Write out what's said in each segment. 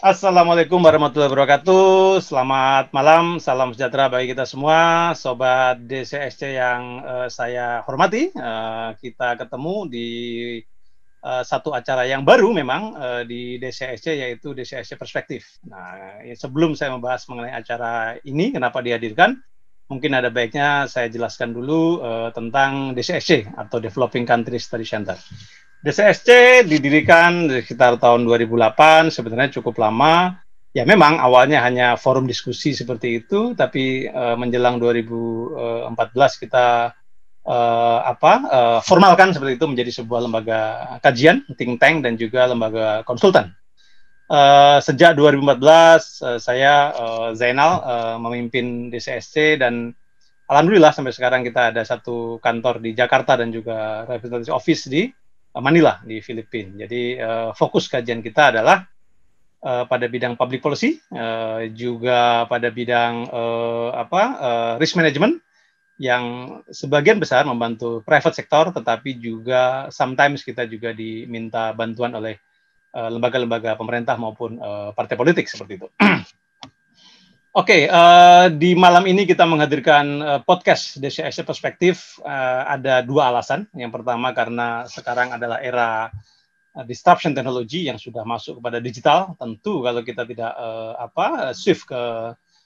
Assalamualaikum warahmatullahi wabarakatuh. Selamat malam, salam sejahtera bagi kita semua, sobat DCSC yang saya hormati. Kita ketemu di satu acara yang baru memang di DCSC, yaitu DCSC Perspektif. Nah, sebelum saya membahas mengenai acara ini, kenapa dihadirkan, mungkin ada baiknya saya jelaskan dulu tentang DCSC atau Developing Country Study Center. DCSC didirikan sekitar tahun 2008, sebenarnya cukup lama. Ya memang awalnya hanya forum diskusi seperti itu, tapi menjelang 2014 kita formalkan seperti itu menjadi sebuah lembaga kajian, think tank, dan juga lembaga konsultan. Sejak 2014 saya Zainal memimpin DCSC, dan alhamdulillah sampai sekarang kita ada satu kantor di Jakarta dan juga representative office di Manila di Filipina. Jadi fokus kajian kita adalah pada bidang public policy, juga pada bidang risk management, yang sebagian besar membantu private sector, tetapi juga sometimes kita juga diminta bantuan oleh lembaga-lembaga pemerintah maupun partai politik seperti itu. Oke, di malam ini kita menghadirkan podcast DCSC Perspektif. Ada dua alasan. Yang pertama karena sekarang adalah era disruption teknologi yang sudah masuk kepada digital. Tentu kalau kita tidak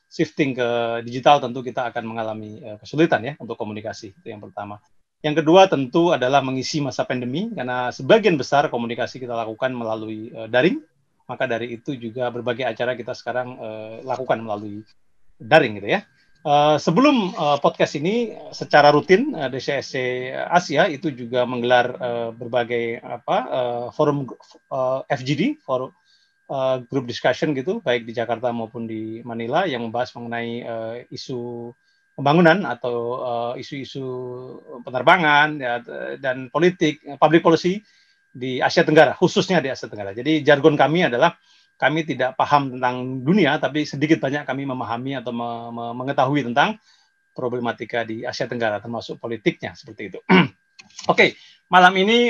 shifting ke digital, tentu kita akan mengalami kesulitan ya untuk komunikasi. Itu yang pertama. Yang kedua tentu adalah mengisi masa pandemi, karena sebagian besar komunikasi kita lakukan melalui daring. Maka dari itu juga berbagai acara kita sekarang lakukan melalui daring gitu ya. Sebelum podcast ini secara rutin DCSC Asia itu juga menggelar berbagai forum FGD, forum group discussion gitu, baik di Jakarta maupun di Manila, yang membahas mengenai isu pembangunan atau isu-isu penerbangan ya, dan politik, public policy di Asia Tenggara, khususnya di Asia Tenggara. Jadi jargon kami adalah kami tidak paham tentang dunia, tapi sedikit banyak kami memahami atau mengetahui tentang problematika di Asia Tenggara, termasuk politiknya, seperti itu. Oke, malam ini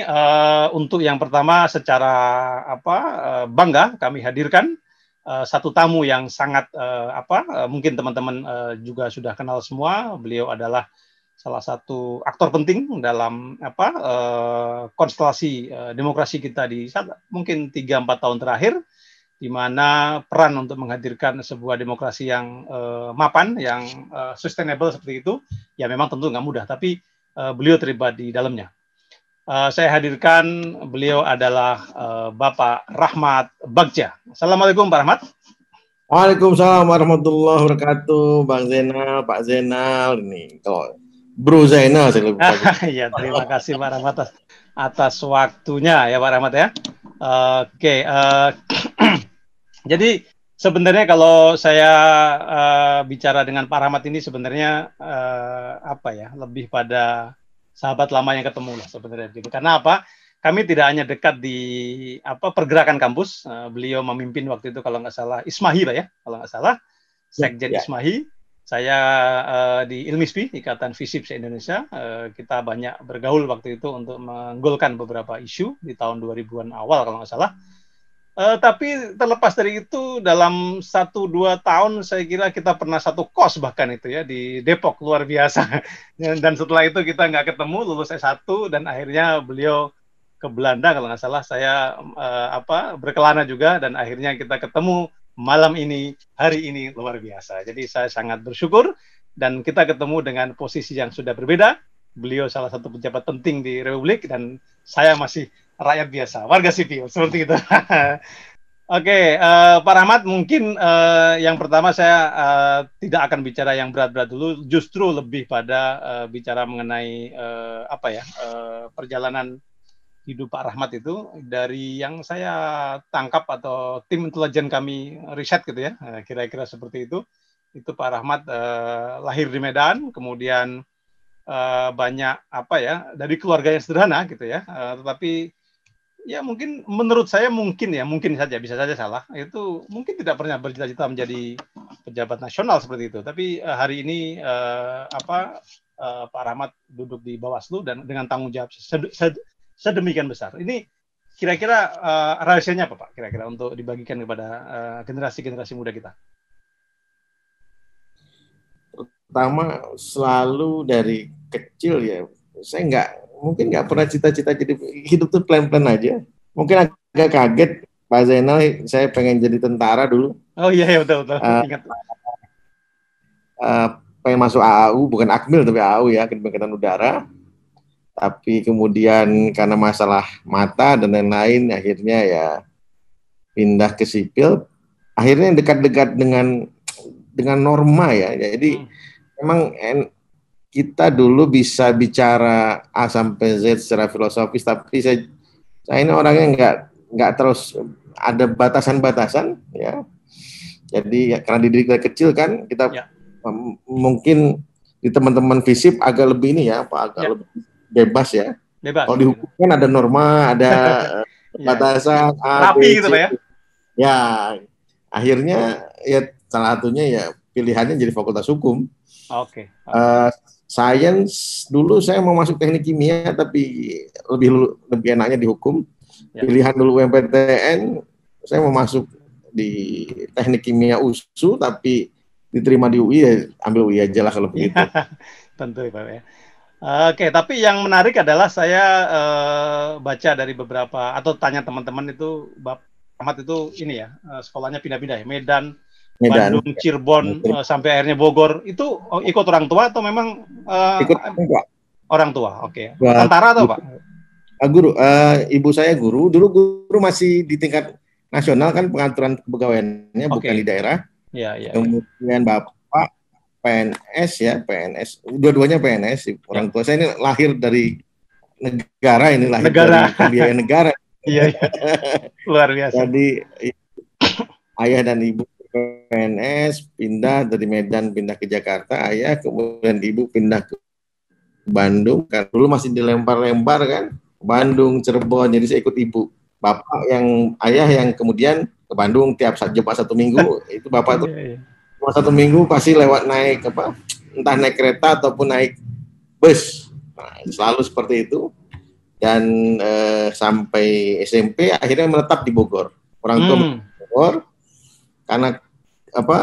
untuk yang pertama secara bangga kami hadirkan satu tamu yang sangat mungkin teman-teman juga sudah kenal semua. Beliau adalah salah satu aktor penting dalam konstelasi demokrasi kita di mungkin 3-4 tahun terakhir, di mana peran untuk menghadirkan sebuah demokrasi yang mapan, yang sustainable seperti itu, ya memang tentu nggak mudah, tapi beliau terlibat di dalamnya. Saya hadirkan beliau adalah Bapak Rahmat Bagja. Assalamualaikum Pak Rahmat. Waalaikumsalam warahmatullahi wabarakatuh, Bang Zainal, Pak Zainal. Ini kalau Bro Zainal saya lebih pakai. Ya, terima kasih Pak Rahmat atas waktunya ya Pak Rahmat ya. Oke, jadi sebenarnya kalau saya bicara dengan Pak Rahmat ini sebenarnya lebih pada sahabat lama yang ketemu lah sebenarnya gitu. Karena apa? Kami tidak hanya dekat di pergerakan kampus. Beliau memimpin waktu itu kalau nggak salah Ismahi Pak ya, kalau nggak salah Sekjen Ismahi. Saya di Ilmisbi, Ikatan FISIP se-Indonesia, kita banyak bergaul waktu itu untuk menggolkan beberapa isu di tahun 2000-an awal kalau nggak salah. Tapi terlepas dari itu, dalam 1-2 tahun saya kira kita pernah satu kos bahkan itu ya di Depok, luar biasa. Dan setelah itu kita nggak ketemu, lulus S1, dan akhirnya beliau ke Belanda kalau nggak salah, saya berkelana juga, dan akhirnya kita ketemu malam ini, hari ini, luar biasa. Jadi saya sangat bersyukur, dan kita ketemu dengan posisi yang sudah berbeda. Beliau salah satu pejabat penting di Republik, dan saya masih rakyat biasa, warga sipil, seperti itu. Oke, Pak Rahmat, mungkin yang pertama saya tidak akan bicara yang berat-berat dulu, justru lebih pada bicara mengenai perjalanan hidup Pak Rahmat itu. Dari yang saya tangkap atau tim intelijen kami riset gitu ya, kira-kira seperti itu Pak Rahmat lahir di Medan, kemudian banyak dari keluarga yang sederhana gitu ya, tetapi ya mungkin menurut saya mungkin saja, bisa saja salah, itu mungkin tidak pernah bercita-cita menjadi pejabat nasional seperti itu, tapi hari ini Pak Rahmat duduk di Bawaslu dan dengan tanggung jawab sedemikian besar. Ini kira-kira rahasianya apa Pak? Kira-kira untuk dibagikan kepada generasi-generasi muda kita? Pertama, selalu dari kecil ya, saya mungkin nggak pernah cita-cita jadi hidup tuh plan-plan aja. Mungkin agak kaget Pak Zainal, saya pengen jadi tentara dulu. Oh iya, ya, betul. Ingat. Pengen masuk AAU, bukan Akmil tapi AAU ya, Angkatan Udara. Tapi kemudian karena masalah mata dan lain-lain, akhirnya ya pindah ke sipil. Akhirnya dekat-dekat dengan norma ya. Jadi memang kita dulu bisa bicara A sampai Z secara filosofis, tapi saya ini orangnya nggak terus ada batasan-batasan ya. Jadi ya, karena dididik dari kecil kan kita mungkin di teman-teman FISIP agak lebih ini ya, agak lebih bebas ya. Bebas. Kalau di hukum kan ada norma, ada batasan rapi gitu Pak ya. Ya, akhirnya ya salah satunya ya pilihannya jadi fakultas hukum. Oke. Sains dulu saya mau masuk teknik kimia tapi lebih enaknya di hukum. Pilihan dulu UMPTN saya mau masuk di teknik kimia USU tapi diterima di UI, ya ambil UI aja lah kalau begitu. Tentu Pak ya. Oke, tapi yang menarik adalah saya baca dari beberapa atau tanya teman-teman itu Bapak Ahmad itu ini ya sekolahnya pindah-pindah ya, Medan, Bandung, Cirebon, sampai akhirnya Bogor. Itu ikut orang tua atau memang ikut orang tua? Oke. Tentara atau Pak? Guru, ibu saya guru. Dulu guru masih di tingkat nasional kan pengaturan kepegawaiannya, bukan di daerah. Ya. Kemudian bapak PNS ya, PNS. Dua-duanya PNS. Orang tua saya ini lahir dari negara, dari pembiayaan negara. Iya. Luar biasa. Jadi ayah dan ibu PNS, pindah dari Medan pindah ke Jakarta, ayah, kemudian ibu pindah ke Bandung. Kan dulu masih dilempar-lempar kan, Bandung, Cirebon, jadi saya ikut ibu. Ayah yang kemudian ke Bandung tiap Jumat 1 minggu, itu bapak tuh Jumat 1 minggu pasti lewat naik entah naik kereta ataupun naik bus. Nah, selalu seperti itu. Dan sampai SMP akhirnya menetap di Bogor. Orang tua Bogor karena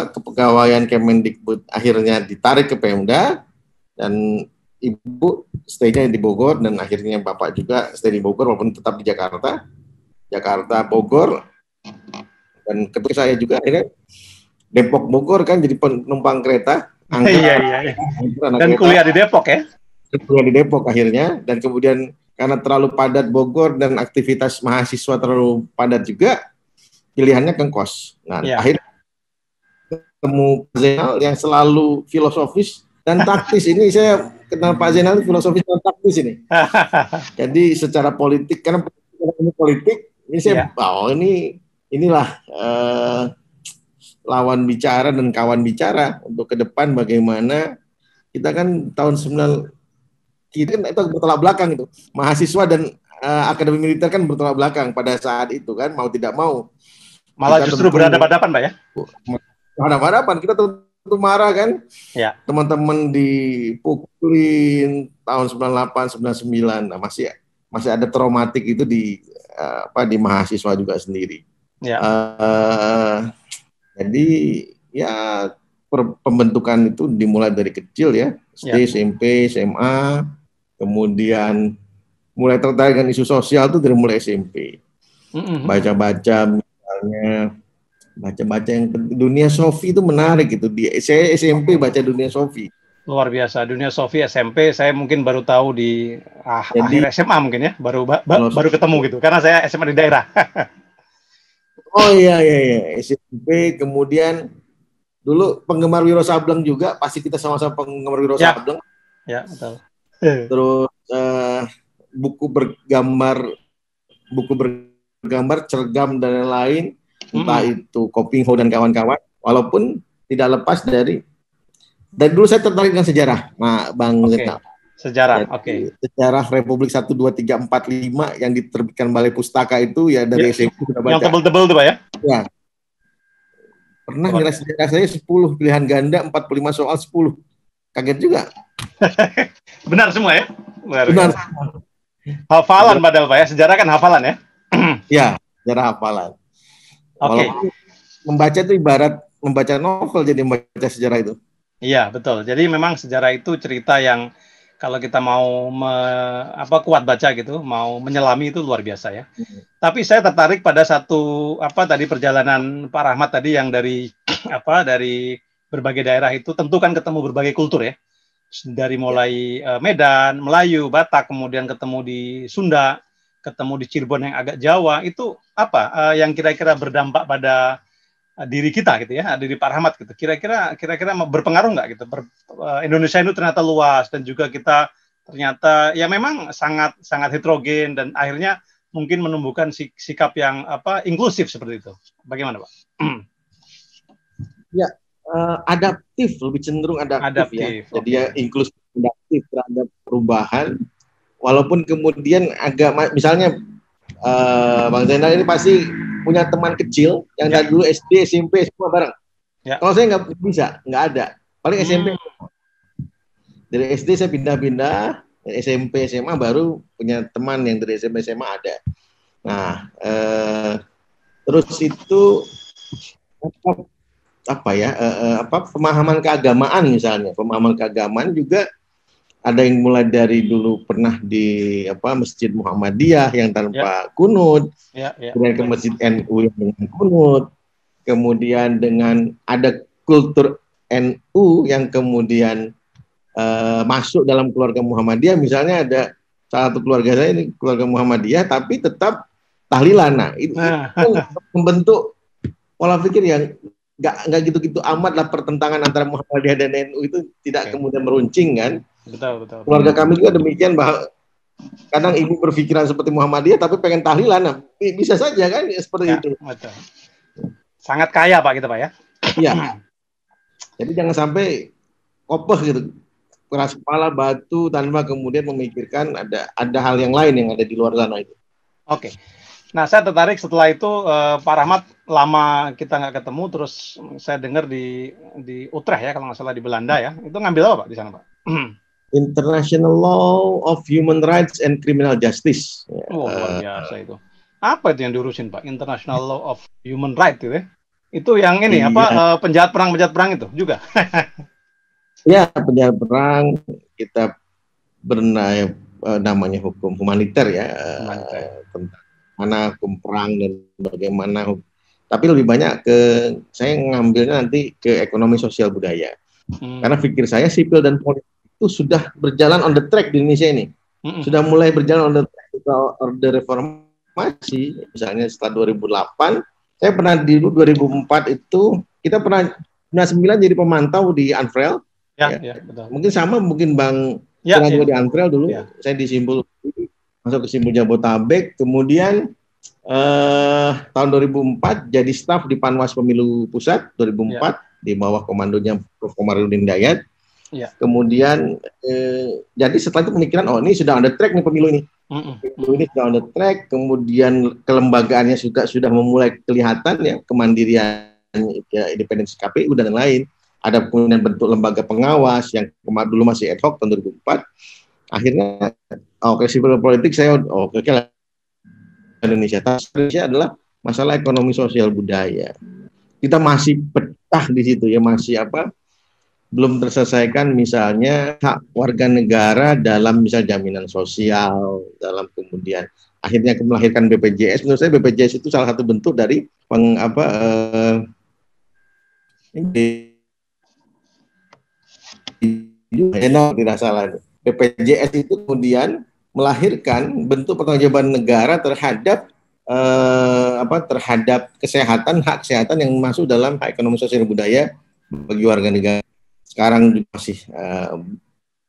kepegawaian Kemendikbud akhirnya ditarik ke Pemda dan ibu stay-nya di Bogor dan akhirnya bapak juga stay di Bogor walaupun tetap di Jakarta Bogor, dan ketika saya juga akhirnya Depok Bogor kan jadi penumpang kereta. Iya. Dan kuliah di Depok ya? Kuliah di Depok akhirnya, dan kemudian karena terlalu padat Bogor dan aktivitas mahasiswa terlalu padat juga, pilihannya ke kos. Nah, akhirnya ketemu Pak Zainal yang selalu filosofis dan taktis. Ini saya kenal Pak Zainal filosofis dan taktis ini. Jadi secara politik, karena politik ini saya inilah lawan bicara dan kawan bicara untuk ke depan bagaimana kita kan tahun 9 kita kan itu bertolak belakang itu, mahasiswa dan akademi militer kan bertolak belakang pada saat itu kan, mau tidak mau malah justru berhadapan-hadapan Pak ya. Berhadapan, kita tentu marah kan ya. Teman-teman dipukulin tahun 98 99. Nah, masih ada traumatik itu di mahasiswa juga sendiri ya. Jadi ya pembentukan itu dimulai dari kecil ya, SD, SMP, SMA, kemudian mulai tertarik dengan isu sosial itu dari mulai SMP. Baca-baca misalnya, yang Dunia Sofi itu menarik gitu. Saya SMP baca Dunia Sofi. Luar biasa, Dunia Sofi SMP saya mungkin baru tahu di akhir SMA mungkin ya, baru ketemu gitu karena saya SMA di daerah. Oh iya SMP, kemudian dulu penggemar Wiro Sableng juga, pasti kita sama-sama penggemar Wiro Sableng. Ya, betul. Terus buku bergambar Cergam dan lain-lain, entah itu Kopingho dan kawan-kawan, walaupun tidak lepas dari dulu saya tertarik dengan sejarah, Bang Zeta. Sejarah, Sejarah Republik 1, 2, 3, 4, 5 yang diterbitkan Balai Pustaka itu ya dari SMP sudah baca. Yang tebel-tebel tuh Pak ya? Ya. Pernah ngira sejarah saya 10 pilihan ganda, 45 soal 10. Kaget juga. Benar semua ya? Benar. Hafalan padahal Pak ya, sejarah kan hafalan ya? Ya, sejarah hafalan. Oke. Walaupun membaca itu ibarat membaca novel, jadi membaca sejarah itu. Iya, betul. Jadi memang sejarah itu cerita yang kalau kita mau kuat baca gitu, mau menyelami itu luar biasa ya. Tapi saya tertarik pada satu tadi perjalanan Pak Rahmat tadi yang dari dari berbagai daerah itu tentu kan ketemu berbagai kultur ya. Dari mulai Medan, Melayu, Batak, kemudian ketemu di Sunda, ketemu di Cirebon yang agak Jawa, itu apa yang kira-kira berdampak pada diri kita gitu ya, diri Pak Rahmat gitu. Kira-kira berpengaruh nggak gitu? Indonesia itu ternyata luas dan juga kita ternyata ya memang sangat sangat heterogen dan akhirnya mungkin menumbuhkan sikap yang inklusif seperti itu. Bagaimana, Pak? Ya, adaptif, lebih cenderung adaptif ya. Jadi ya inklusif, adaptif terhadap perubahan. Walaupun kemudian agak, misalnya Bang Zainal ini pasti punya teman kecil yang dari dulu SD, SMP semua bareng. Ya. Kalau saya nggak bisa, nggak ada. Paling SMP. Dari SD saya pindah-pindah, SMP, SMA baru punya teman yang dari SMP, SMA ada. Nah, terus itu pemahaman keagamaan misalnya, pemahaman keagamaan juga ada yang mulai dari dulu pernah di Masjid Muhammadiyah yang tanpa kunut, kemudian ke Masjid NU yang dengan kunut, kemudian dengan ada kultur NU yang kemudian masuk dalam keluarga Muhammadiyah, misalnya ada salah satu keluarga saya ini keluarga Muhammadiyah tapi tetap tahlilan. Nah, itu membentuk pola pikir yang nggak gitu-gitu amat lah pertentangan antara Muhammadiyah dan NU itu tidak kemudian meruncing kan. Betul. Keluarga kami juga demikian, bahwa kadang ibu berpikiran seperti Muhammadiyah tapi pengen tahlilan, nah, bisa saja kan seperti itu. Betul. Sangat kaya Pak kita Pak ya. Iya. Jadi jangan sampai kopoh gitu, keras kepala, batu tanpa kemudian memikirkan ada hal yang lain yang ada di luar sana itu. Oke. Nah, saya tertarik setelah itu Pak Rahmat lama kita nggak ketemu, terus saya dengar di Utrecht ya kalau nggak salah, di Belanda ya. Itu ngambil apa Pak di sana Pak? International Law of Human Rights and Criminal Justice. Luar biasa itu. Apa itu yang diurusin Pak? International Law of Human Rights itu ya? Itu yang ini penjahat perang itu juga. Ya, penjahat perang, kita namanya hukum humaniter ya, tentang mana hukum perang dan bagaimana tapi lebih banyak saya ngambilnya nanti ke ekonomi sosial budaya. Karena pikir saya sipil dan politik itu sudah berjalan on the track di Indonesia ini. Sudah mulai berjalan on the track orde reformasi, misalnya setelah 2008, saya pernah di 2004 itu kita pernah 99 jadi pemantau di Anfrel. Ya, betul. Mungkin sama, mungkin Bang juga di Anfrel dulu. Saya di Simpul, masuk ke Simpul Jabotabek, kemudian tahun 2004 jadi staf di Panwas Pemilu Pusat 2004 di bawah komandonya Prof. Komarudin Dayat. Kemudian jadi setelah itu pemikiran, ini sudah on the track nih pemilu ini. Pemilu ini sudah on the track, kemudian kelembagaannya sudah memulai kelihatan ya, kemandirian independensi KPU dan lain-lain. Ada kemudian bentuk lembaga pengawas yang dulu masih ad hoc tahun 2004. Akhirnya sipil politik saya Indonesia adalah masalah ekonomi sosial budaya. Kita masih pecah di situ ya, masih belum terselesaikan misalnya hak warga negara dalam misal jaminan sosial, dalam kemudian akhirnya melahirkan BPJS. Menurut saya BPJS itu salah satu bentuk dari tidak salah. BPJS itu kemudian melahirkan bentuk pertanggungjawaban negara terhadap terhadap hak kesehatan yang masuk dalam hak ekonomi sosial budaya bagi warga negara. Sekarang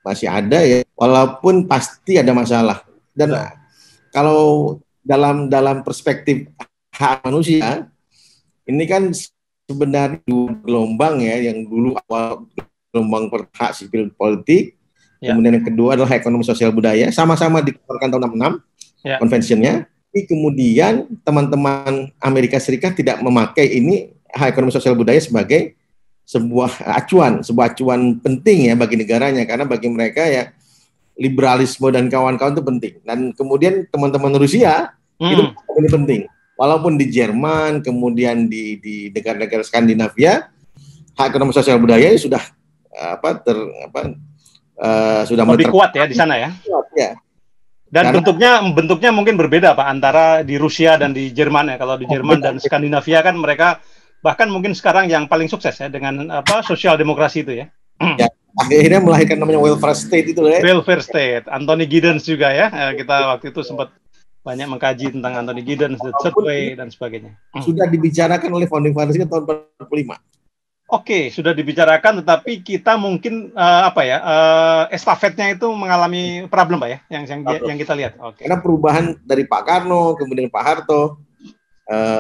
masih ada ya, walaupun pasti ada masalah. Dan kalau dalam perspektif hak manusia, ini kan sebenarnya dua gelombang ya, yang dulu awal gelombang hak sipil politik, kemudian yang kedua adalah ekonomi sosial budaya, sama-sama dikeluarkan tahun 66 konvensinya. Kemudian teman-teman Amerika Serikat tidak memakai ini hak ekonomi sosial budaya sebagai sebuah acuan penting ya bagi negaranya, karena bagi mereka ya liberalisme dan kawan-kawan itu penting. Dan kemudian teman-teman Rusia Itu ini penting. Walaupun di Jerman, kemudian di negara-negara Skandinavia, hak ekonomi sosial budaya sudah sudah lebih kuat ya di sana ya. Ya. Dan bentuknya mungkin berbeda Pak antara di Rusia dan di Jerman ya. Kalau di Jerman dan Skandinavia kan mereka bahkan mungkin sekarang yang paling sukses ya dengan sosial demokrasi itu ya. Ya, akhirnya melahirkan namanya welfare state itu ya. Welfare state. Anthony Giddens juga ya. Kita waktu itu sempat banyak mengkaji tentang Anthony Giddens, The Third Way dan sebagainya. Sudah dibicarakan oleh founding fathers tahun 45. Oke, sudah dibicarakan, tetapi kita mungkin estafetnya itu mengalami problem Pak ya, yang kita lihat. Okay. Karena perubahan dari Pak Karno kemudian Pak Harto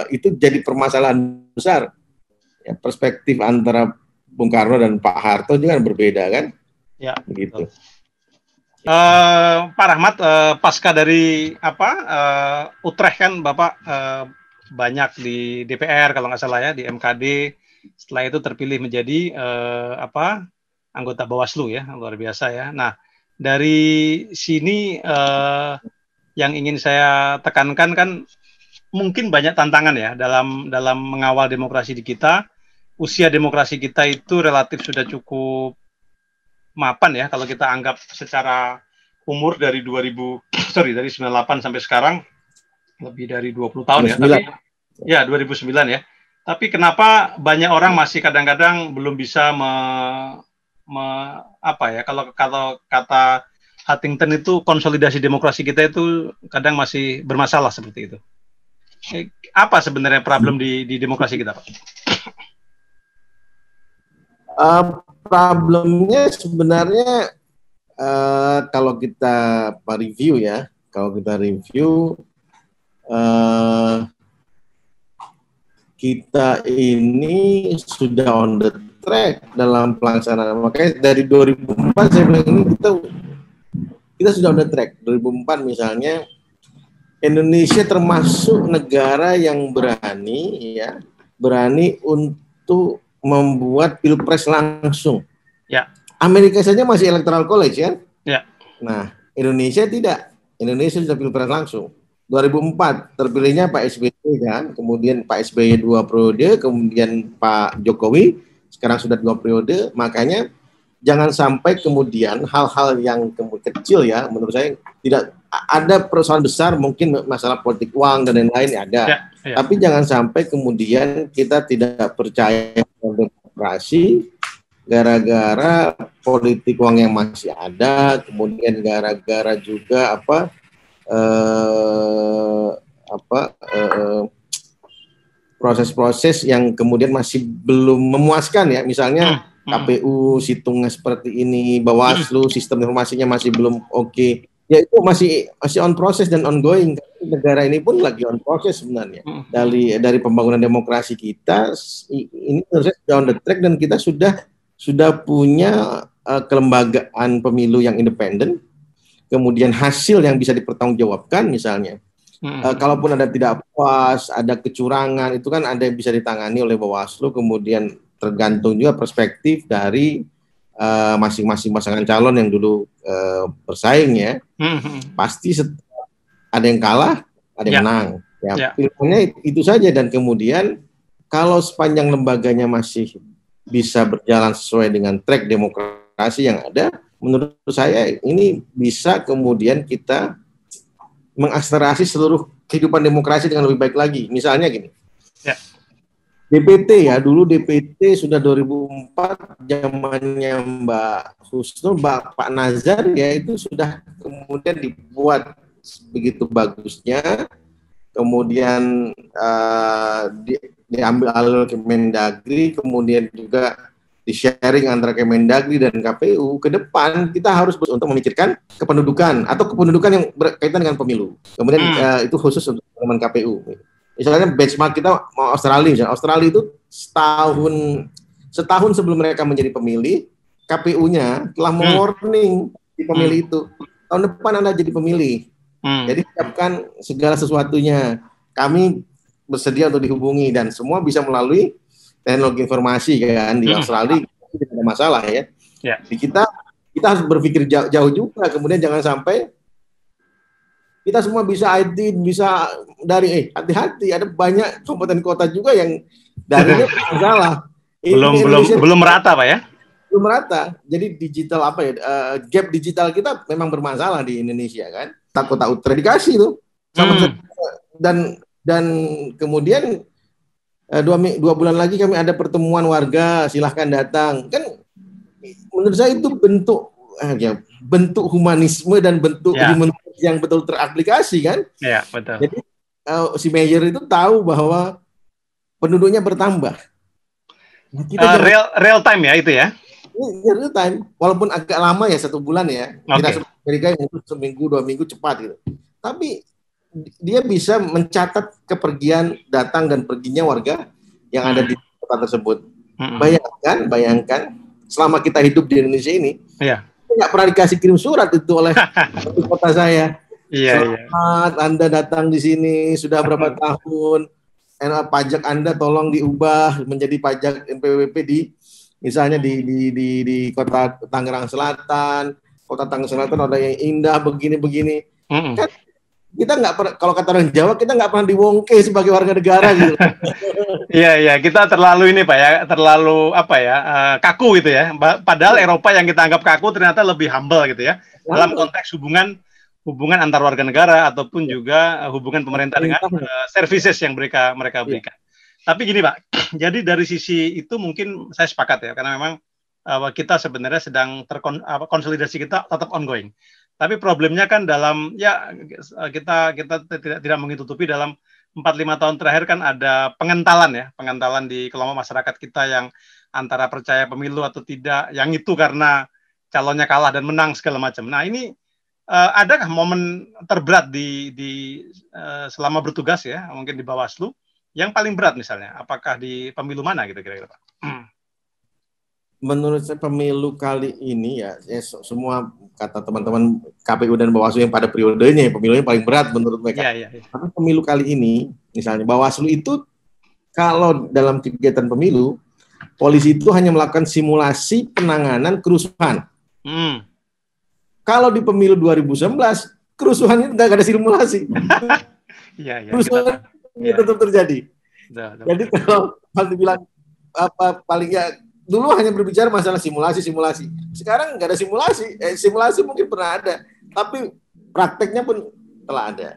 itu jadi permasalahan besar. Ya, perspektif antara Bung Karno dan Pak Harto juga berbeda kan? Ya, begitu. Pak Rahmat, pasca dari Utrecht kan Bapak banyak di DPR kalau nggak salah ya, di MKD. Setelah itu terpilih menjadi anggota Bawaslu ya, luar biasa ya. Nah, dari sini yang ingin saya tekankan kan mungkin banyak tantangan ya dalam mengawal demokrasi di kita. Usia demokrasi kita itu relatif sudah cukup mapan ya kalau kita anggap secara umur dari 98 sampai sekarang lebih dari 20 tahun 2009. Ya. Tapi ya 2009 ya. Tapi kenapa banyak orang masih kadang-kadang belum bisa kalau kata Huntington itu konsolidasi demokrasi kita itu kadang masih bermasalah seperti itu. Apa sebenarnya problem di demokrasi kita, Pak? Problemnya sebenarnya kalau kita review kita ini sudah on the track dalam pelaksanaan. Makanya dari 2004 saya bilang ini kita sudah on the track. 2004 misalnya Indonesia termasuk negara yang berani untuk membuat pilpres langsung. Ya. Amerika saja masih electoral college kan? Ya. Nah, Indonesia tidak. Indonesia sudah pilpres langsung. 2004 terpilihnya Pak SBY kan, kemudian Pak SBY 2 periode, kemudian Pak Jokowi sekarang sudah 2 periode. Makanya jangan sampai kemudian hal-hal yang kecil ya, menurut saya tidak ada persoalan besar, mungkin masalah politik uang dan lain-lain ada. Ya. Tapi jangan sampai kemudian kita tidak percaya demokrasi gara-gara politik uang yang masih ada, kemudian gara-gara juga proses-proses yang kemudian masih belum memuaskan ya, misalnya KPU situngnya seperti ini, Bawaslu sistem informasinya masih belum oke. Ya itu masih on proses dan ongoing. Negara ini pun lagi on proses sebenarnya. Dari pembangunan demokrasi kita ini harusnya on the track dan kita sudah punya kelembagaan pemilu yang independen. Kemudian hasil yang bisa dipertanggungjawabkan misalnya. Kalaupun ada tidak puas, ada kecurangan, itu kan ada yang bisa ditangani oleh Bawaslu, kemudian tergantung juga perspektif dari masing-masing pasangan calon yang dulu bersaing ya. Pasti ada yang kalah, ada yang menang. Ya, pilihannya itu saja, dan kemudian kalau sepanjang lembaganya masih bisa berjalan sesuai dengan track demokrasi yang ada, menurut saya ini bisa kemudian kita mengakselerasi seluruh kehidupan demokrasi dengan lebih baik lagi. Misalnya gini, DPT ya, dulu DPT sudah 2004 zamannya Mbak Husnul, Pak Nazar ya, itu sudah kemudian dibuat begitu bagusnya, kemudian diambil alur Kemendagri, kemudian juga di-sharing antara Kemendagri dan KPU. Ke depan kita harus untuk memikirkan kependudukan atau kependudukan yang berkaitan dengan pemilu. Kemudian itu khusus untuk teman KPU. Misalnya benchmark kita mau Australia. Australia itu setahun sebelum mereka menjadi pemilih, KPU-nya telah mewarning di pemilih itu. Tahun depan Anda jadi pemilih. Jadi siapkan segala sesuatunya. Kami bersedia untuk dihubungi dan semua bisa melalui teknologi informasi kan di Australia tidak ada masalah ya. Jadi kita harus berpikir jauh juga, kemudian jangan sampai kita semua bisa IT, bisa dari hati-hati, ada banyak kabupaten kota juga yang darinya masalah. Belum merata, Pak ya? Belum merata. Jadi digital gap digital kita memang bermasalah di Indonesia kan. Kota Utara dikasih tuh. Dan kemudian 2 bulan lagi kami ada pertemuan warga, silahkan datang. Kan menurut saya itu bentuk humanisme dan bentuk humanisme yang betul teraplikasi kan. Iya, betul. Jadi si mayor itu tahu bahwa penduduknya bertambah. Nah, real time ya itu ya? Real time, walaupun agak lama ya 1 bulan ya. Tidak seperti Amerika yang seminggu 2 minggu cepat gitu. Tapi dia bisa mencatat kepergian, datang dan perginya warga yang ada di kota tersebut. Bayangkan selama kita hidup di Indonesia ini, nggak pernah dikasih kirim surat itu oleh kota saya. Selamat Anda datang di sini, sudah berapa tahun, pajak Anda tolong diubah menjadi pajak NPWP misalnya di kota Tangerang Selatan. Kota Tangerang Selatan ada yang indah begini-begini. Kan kita nggak pernah, kalau kata orang Jawa, kita nggak pernah diwongke sebagai warga negara gitu. Iya, kita terlalu Pak ya, terlalu kaku gitu ya. Padahal Eropa yang kita anggap kaku ternyata lebih humble gitu ya. Dalam konteks hubungan antar warga negara ataupun juga hubungan pemerintah dengan services yang mereka berikan. Tapi gini Pak, jadi dari sisi itu mungkin saya sepakat ya, karena memang kita sebenarnya sedang konsolidasi kita tetap ongoing. Tapi problemnya kan dalam kita tidak mungkin tutupi dalam 4-5 tahun terakhir kan ada pengentalan di kelompok masyarakat kita yang antara percaya pemilu atau tidak, yang itu karena calonnya kalah dan menang segala macam. Nah ini adakah momen terberat di selama bertugas ya, mungkin di Bawaslu yang paling berat misalnya, apakah di pemilu mana gitu kira-kira Pak? Menurut saya pemilu kali ini ya semua kata teman-teman KPU dan Bawaslu yang pada periodenya pemilunya paling berat menurut mereka. Tapi pemilu kali ini misalnya Bawaslu itu kalau dalam kegiatan pemilu polisi itu hanya melakukan simulasi penanganan kerusuhan. Kalau di pemilu 2019 kerusuhan itu nggak ada simulasi. Kerusuhan tetap terjadi. Jadi kalau dibilang paling dulu hanya berbicara masalah simulasi. Sekarang nggak ada simulasi. Simulasi mungkin pernah ada, tapi prakteknya pun telah ada.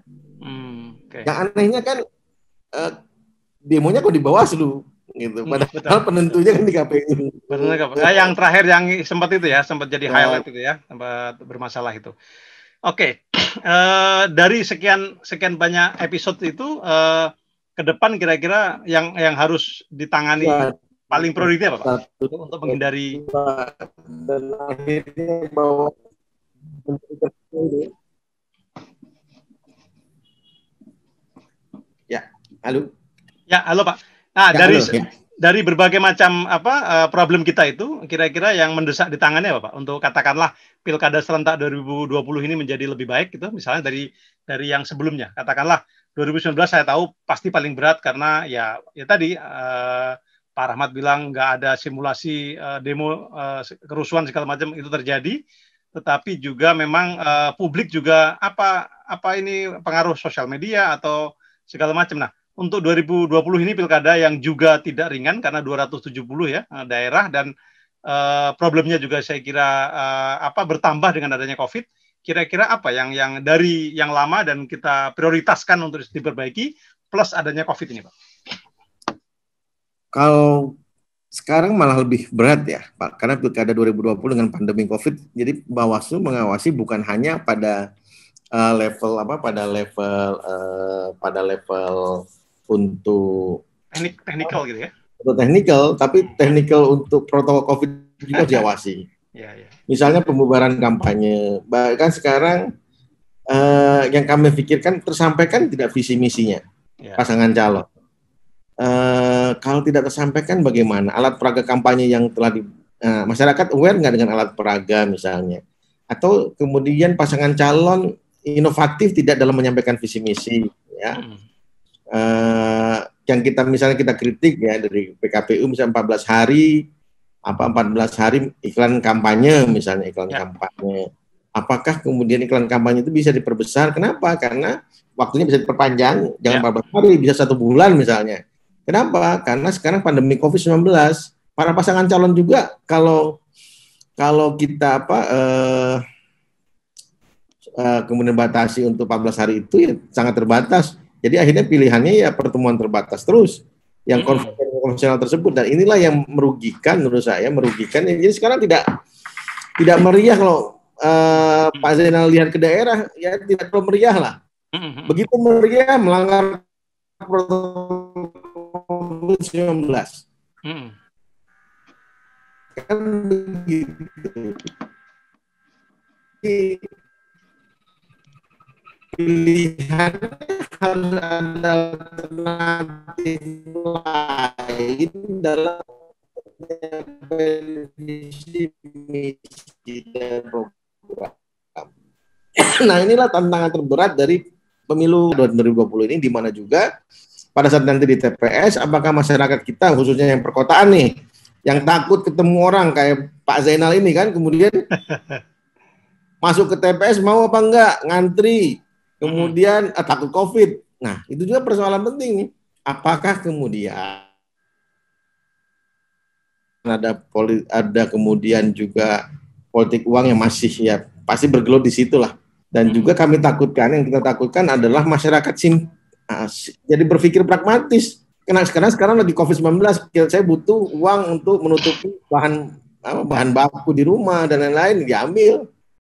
Yang anehnya kan demonya kok di Bawaslu, gitu. Padahal penentunya kan di KPU. Yang terakhir yang sempat jadi highlight itu ya, sempat bermasalah itu. Dari sekian banyak episode itu, ke depan kira-kira yang harus ditangani paling prioritas apa Pak? Untuk menghindari dan akhirnya bahwa halo Pak. Nah, dari berbagai macam problem kita itu kira-kira yang mendesak ditangani apa Pak? Untuk katakanlah Pilkada serentak 2020 ini menjadi lebih baik gitu, misalnya dari yang sebelumnya. Katakanlah 2019 saya tahu pasti paling berat karena ya tadi Pak Rahmat bilang nggak ada simulasi demo kerusuhan segala macam itu terjadi, tetapi juga memang publik juga ini pengaruh sosial media atau segala macam. Nah, untuk 2020 ini pilkada yang juga tidak ringan karena 270 ya daerah dan problemnya juga saya kira bertambah dengan adanya COVID. Kira-kira apa yang dari yang lama dan kita prioritaskan untuk diperbaiki plus adanya COVID ini Pak? Kalau sekarang malah lebih berat ya Pak, karena pilkada 2020 dengan pandemi COVID, jadi Bawaslu mengawasi bukan hanya pada level untuk teknikal gitu ya. Untuk teknikal, tapi teknikal untuk protokol COVID juga diawasi. Misalnya pembubaran kampanye, bahkan sekarang yang kami pikirkan tersampaikan tidak visi misinya pasangan calon. Kalau tidak tersampaikan bagaimana? Alat peraga kampanye yang telah masyarakat aware nggak dengan alat peraga misalnya? Atau kemudian pasangan calon inovatif tidak dalam menyampaikan visi misi ya? Yang kita kritik ya dari PKPU misalnya 14 hari iklan kampanye misalnya kampanye apakah kemudian iklan kampanye itu bisa diperbesar? Kenapa? Karena waktunya bisa diperpanjang, jangan 14 hari, bisa 1 bulan misalnya. Kenapa? Karena sekarang pandemi COVID-19, para pasangan calon juga kalau kita kemudian batasi untuk 14 hari itu ya sangat terbatas. Jadi akhirnya pilihannya ya pertemuan terbatas terus yang konvensional tersebut, dan inilah yang merugikan menurut saya, merugikan. Jadi sekarang tidak meriah kalau Pak Zainal lihat ke daerah, ya tidak terlalu meriah lah. Begitu meriah melanggar protokol COVID-19. Kan begitu. Pilihan harus ada alternatif lain dalam visi misi dan program. Nah, inilah tantangan terberat dari pemilu 2020 ini, di mana juga pada saat nanti di TPS, apakah masyarakat kita khususnya yang perkotaan nih, yang takut ketemu orang kayak Pak Zainal ini kan, kemudian masuk ke TPS mau apa enggak, ngantri, kemudian takut COVID. Nah, itu juga persoalan penting nih. Apakah kemudian ada kemudian juga politik uang yang masih ya pasti bergelut di situlah. Dan juga kami takutkan, yang kita takutkan adalah masyarakat jadi berpikir pragmatis. Karena sekarang lagi COVID-19, saya butuh uang untuk menutupi bahan baku di rumah dan lain-lain, diambil.